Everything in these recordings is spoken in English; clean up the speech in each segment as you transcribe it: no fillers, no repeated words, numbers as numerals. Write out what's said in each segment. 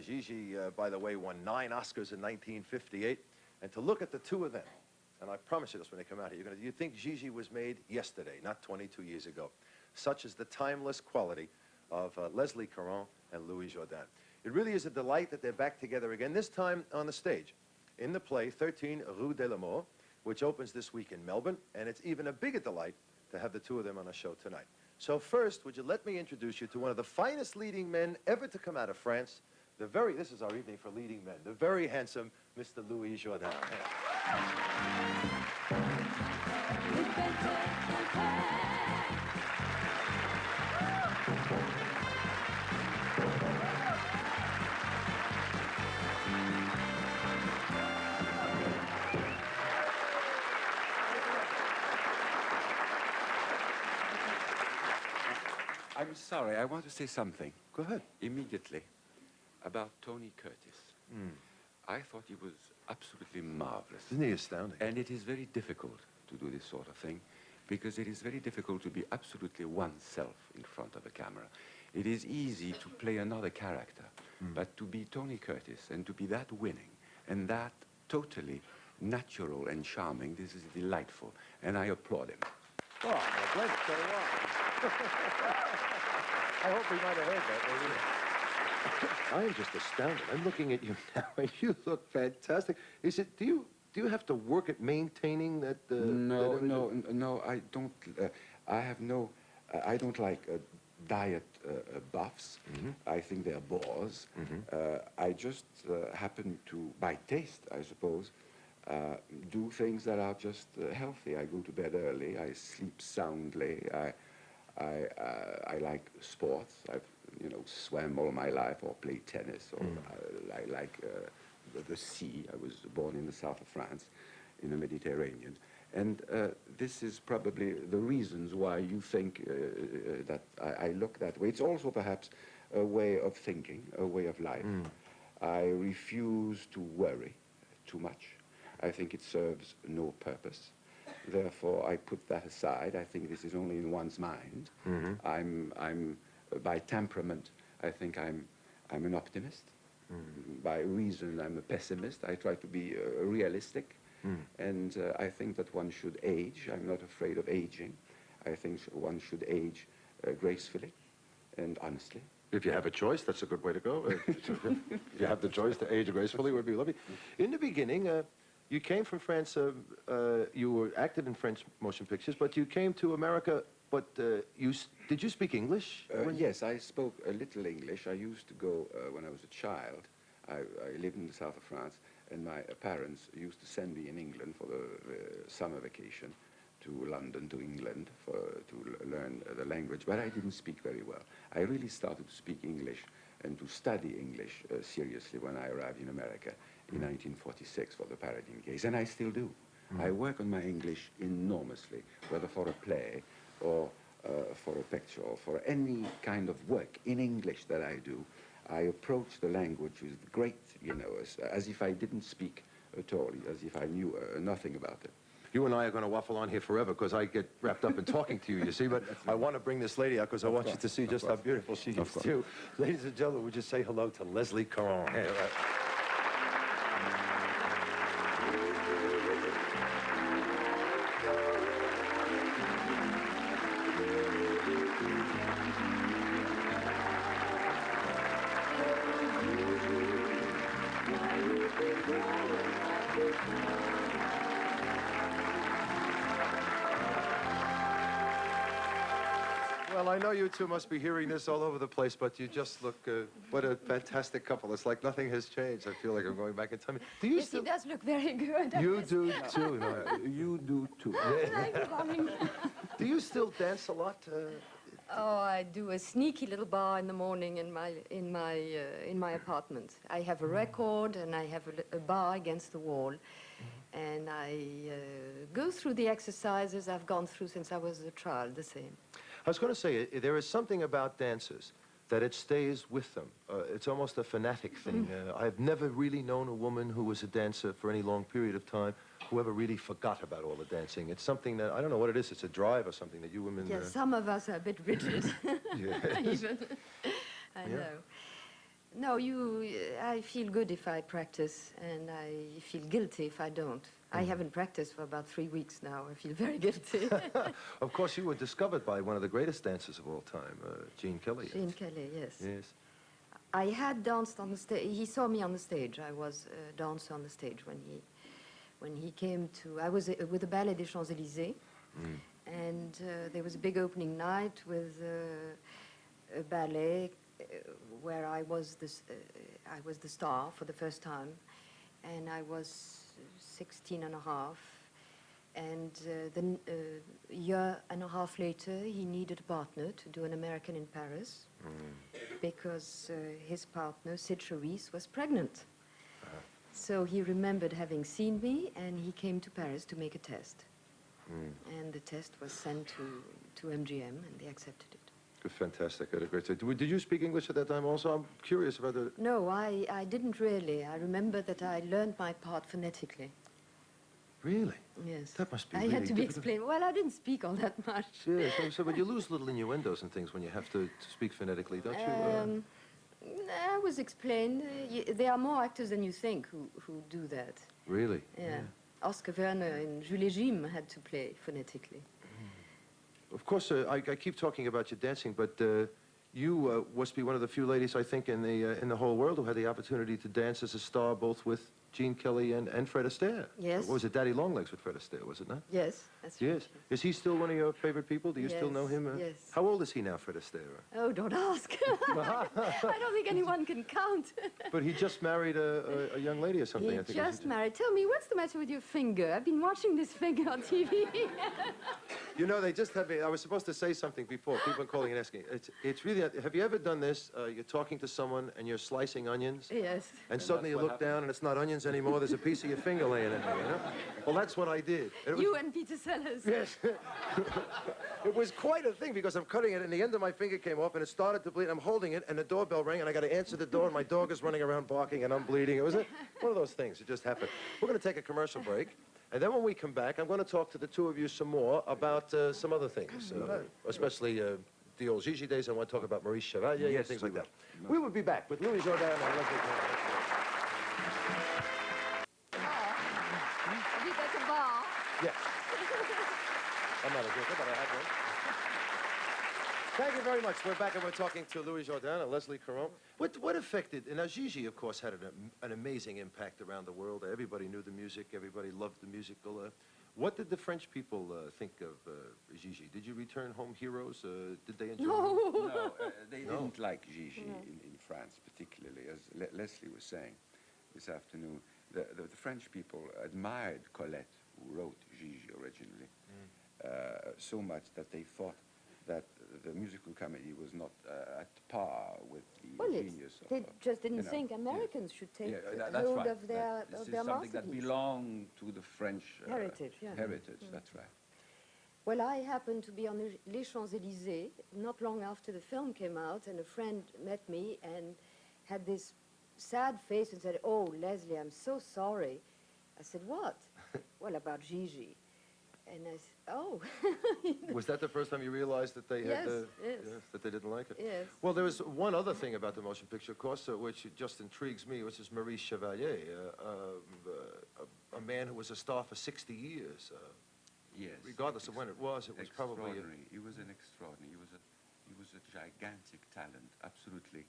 Gigi, by the way, won 9 Oscars in 1958. And to look at the two of them, and I promise you this when they come out here, you think Gigi was made yesterday, not 22 years ago. Such is the timeless quality of Leslie Caron and Louis Jourdan. It really is a delight that they're back together again, this time on the stage, in the play 13 Rue de la Mort, which opens this week in Melbourne, and it's even a bigger delight to have the two of them on a show tonight. So first, would you let me introduce you to one of the finest leading men ever to come out of France, this is our evening for leading men, the very handsome Mr. Louis Jourdan. I'm sorry, I want to say something. Go ahead. Immediately. About Tony Curtis. I thought he was absolutely marvelous. Isn't he astounding? And it is very difficult to do this sort of thing because it is very difficult to be absolutely oneself in front of a camera. It is easy to play another character, but to be Tony Curtis and to be that winning and that totally natural and charming, this is delightful, and I applaud him. Oh, well, bless it, so do I. I hope we might have heard that. I am just astounded. I'm looking at you now, and you look fantastic. Is it? Do you have to work at maintaining that? No. I don't. I have no. I don't like diet buffs. I think they're bores. I just happen to, by taste, I suppose, do things that are just healthy. I go to bed early. I sleep soundly. I like sports. I've swam all my life or played tennis. Or I like the sea. I was born in the south of France, in the Mediterranean. And this is probably the reasons why you think that I look that way. It's also perhaps a way of thinking, a way of life. I refuse to worry too much. I think it serves no purpose. Therefore, I put that aside. I think this is only in one's mind. I'm by temperament, I think I'm an optimist. By reason, I'm a pessimist. I try to be realistic. And I think that one should age. I'm not afraid of aging. I think one should age gracefully and honestly. If you have a choice, that's a good way to go. If you have the choice to age gracefully, it would be lovely. In the beginning, you came from France. You were active in French motion pictures, but you came to America. But did you speak English? Yes, I spoke a little English. I used to go when I was a child. I lived in the south of France, and my parents used to send me in England for the summer vacation to London, to England, to learn the language. But I didn't speak very well. I really started to speak English and to study English seriously when I arrived in America in 1946 for the Paradine case, and I still do. I work on my English enormously, whether for a play or for a picture or for any kind of work in English that I do. I approach the language with great, as if I didn't speak at all, as if I knew nothing about it. You and I are going to waffle on here forever because I get wrapped up in talking to you, you see, but I want to bring this lady out because I want you to see just how beautiful she is, too. Ladies and gentlemen, would you say hello to Leslie Caron? Hey, Well, I know you two must be hearing this all over the place, but you just look, what a fantastic couple. It's like nothing has changed. I feel like I'm going back in time. Do you Yes, he does look very good. You do, too. No, You do, too. do you still dance a lot? Oh, I do a sneaky little bar in the morning in my apartment. I have a record and I have a bar against the wall. And I go through the exercises I've gone through since I was a child, the same. I was going to say, there is something about dancers that it stays with them. It's almost a fanatic thing. I've never really known a woman who was a dancer for any long period of time who ever really forgot about all the dancing. It's something that, I don't know what it is, it's a drive or something that you women... Yes, some of us are a bit rigid. Yes. Even. I know. No, I feel good if I practice, and I feel guilty if I don't. I haven't practiced for about 3 weeks now. I feel very guilty. Of course, you were discovered by one of the greatest dancers of all time, Gene Kelly. Gene Kelly, yes. Yes. I had danced on the stage. He saw me on the stage. I was a dancer on the stage when he came to. I was with the Ballet des Champs-Élysées, and there was a big opening night with a ballet where I was the star for the first time, and I was 16 and a half. And then a year and a half later, he needed a partner to do an American in Paris because his partner, Sid Charisse, was pregnant. So he remembered having seen me, and he came to Paris to make a test. And the test was sent to MGM, and they accepted it. Good, fantastic. Had a great time. Did you speak English at that time also? I'm curious about the... No, I didn't really. I remember that I learned my part phonetically. Really? Yes. That must be I really had to be difficult. explained. Well, I didn't speak all that much. Yeah, but you lose little innuendos and things when you have to speak phonetically, don't you? I was explained. There are more actors than you think who do that. Really? Yeah. Oscar Werner and Jules Jim had to play phonetically. Of course, I keep talking about your dancing, but you must be one of the few ladies, I think, in the whole world who had the opportunity to dance as a star, both with Gene Kelly and Fred Astaire. Yes. What was it, Daddy Longlegs with Fred Astaire, was it not? Yes, that's right. Yes. Is he still one of your favorite people? Do you still know him? Yes. How old is he now, Fred Astaire? Oh, don't ask. I don't think anyone can count. But he just married a young lady or something, He I think. just married. Tell me, what's the matter with your finger? I've been watching this finger on TV. You know, they just have me. I was supposed to say something before. People are calling and asking. It's really. Have you ever done this? You're talking to someone and you're slicing onions, Yes. and suddenly you look down and it's not onions anymore. There's a piece of your finger laying in there. You know? Well, that's what I did. And it was- You and Peter Sellers. Yes. It was quite a thing because I'm cutting it and the end of my finger came off and it started to bleed. I'm holding it and the doorbell rang and I got to answer the door and my dog is running around barking and I'm bleeding. It was one of those things. It just happened. We're going to take a commercial break. And then when we come back, I'm going to talk to the two of you some more about some other things, especially the old Gigi days. I want to talk about Maurice Chevalier and things like that. We will be back with Louis Jourdan and Leslie Caron. Have you got a bar? Yes. I'm not a drinker, but I had one. Thank you very much. We're back and we're talking to Louis Jourdan and Leslie Caron. What affected, and now Gigi, of course, had an amazing impact around the world. Everybody knew the music. Everybody loved the musical. What did the French people think of Gigi? Did you return home heroes? Did they enjoy it? No, they didn't like Gigi in France particularly, as Leslie was saying this afternoon. The French people admired Colette, who wrote Gigi originally, so much that they thought that the musical comedy was not at par with the genius of... They just didn't you know, think Americans should take that's hold right. of their This is masterpiece. something that belonged to the French Heritage, yeah. heritage, that's right. Well, I happened to be on the Les Champs-Élysées not long after the film came out, and a friend met me and had this sad face and said, "Oh, Leslie, I'm so sorry." I said, "What?" "Well, about Gigi." And I said, "Oh." Was that the first time you realized that they had Yes. that they didn't like it? Yes. Well, there was one other thing about the motion picture, of course, which just intrigues me, which is Maurice Chevalier, a man who was a star for 60 years. Yes. Regardless of when it was probably... Extraordinary. He was an extraordinary. He was a gigantic talent, absolutely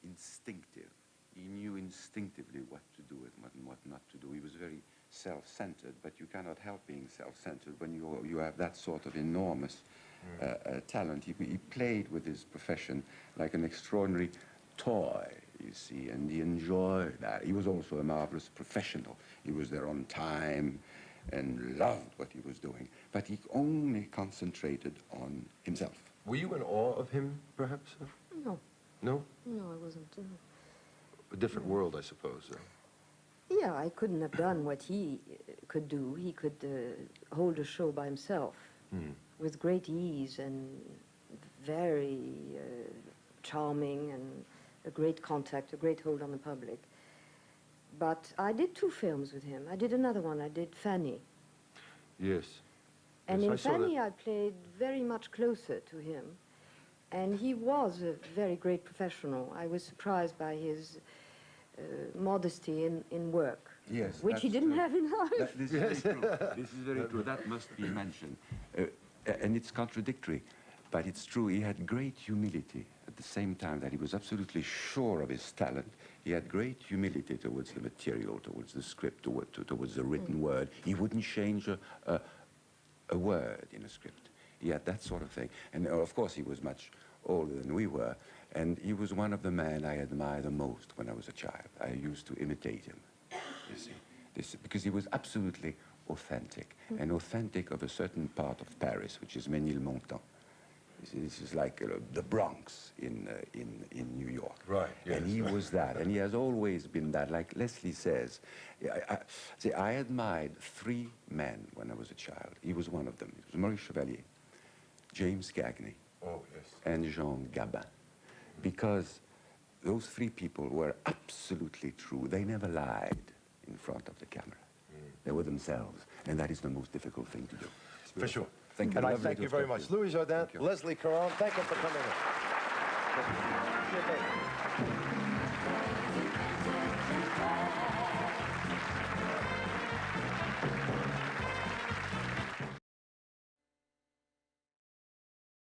instinctive. He knew instinctively what to do and what not to do. He was very self-centered, but you cannot help being self-centered when you have that sort of enormous talent. He played with his profession like an extraordinary toy, you see, and he enjoyed that. He was also a marvelous professional. He was there on time and loved what he was doing, but he only concentrated on himself. Were you in awe of him, perhaps? No. No? No, I wasn't. A different world, I suppose. Yeah, I couldn't have done what he could do. He could hold a show by himself with great ease and very charming and a great contact, a great hold on the public. But I did 2 films with him. I did another one. I did Fanny. Yes. And Yes, in I saw that. Fanny, I played very much closer to him. And he was a very great professional. I was surprised by his modesty in work, Yes, which he that's didn't true. have in life. This is very true. This is very true. That must be mentioned. And it's contradictory, but it's true. He had great humility at the same time that he was absolutely sure of his talent. He had great humility towards the material, towards the script, towards the written word. He wouldn't change a word in a script. He had that sort of thing. And of course, he was much older than we were. And he was one of the men I admired the most when I was a child. I used to imitate him, you see, because he was absolutely authentic, and authentic of a certain part of Paris, which is Ménilmontant. This is like the Bronx in New York. Right, yes. And he was that, and he has always been that. Like Leslie says, I admired 3 men when I was a child. He was one of them. It was Maurice Chevalier, James Cagney, Oh, yes. and Jean Gabin, because those 3 people were absolutely true. They never lied in front of the camera. They were themselves, and that is the most difficult thing to do. For sure. Thank you. And I Lovely thank to you very talk to much. you. Louis Jourdan, Thank you. Leslie Caron, thank you for coming in. See you later.